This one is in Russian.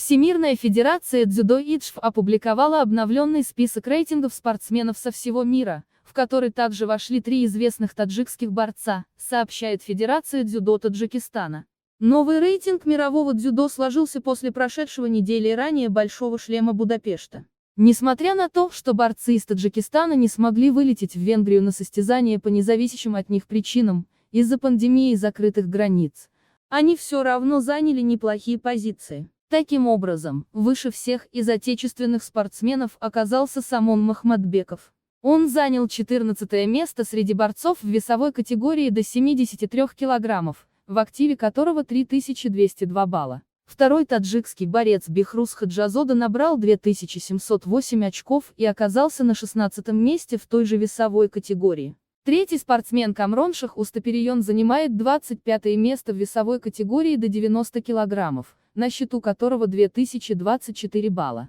Всемирная федерация дзюдо ИДЖФ опубликовала обновленный список рейтингов спортсменов со всего мира, в который также вошли 3 известных таджикских борца, сообщает Федерация дзюдо Таджикистана. Новый рейтинг мирового дзюдо сложился после прошедшего недели ранее Большого шлема Будапешта. Несмотря на то, что борцы из Таджикистана не смогли вылететь в Венгрию на состязания по независящим от них причинам, из-за пандемии и закрытых границ, они все равно заняли неплохие позиции. Таким образом, выше всех из отечественных спортсменов оказался Самон Махмадбеков. Он занял 14-е место среди борцов в весовой категории до 73 килограммов, в активе которого 3202 балла. Второй таджикский борец Бехрус Хаджазода набрал 2708 очков и оказался на 16-м месте в той же весовой категории. Третий спортсмен Камрон Шах-Устаперион занимает 25-е место в весовой категории до 90 килограммов, на счету которого 2024 балла.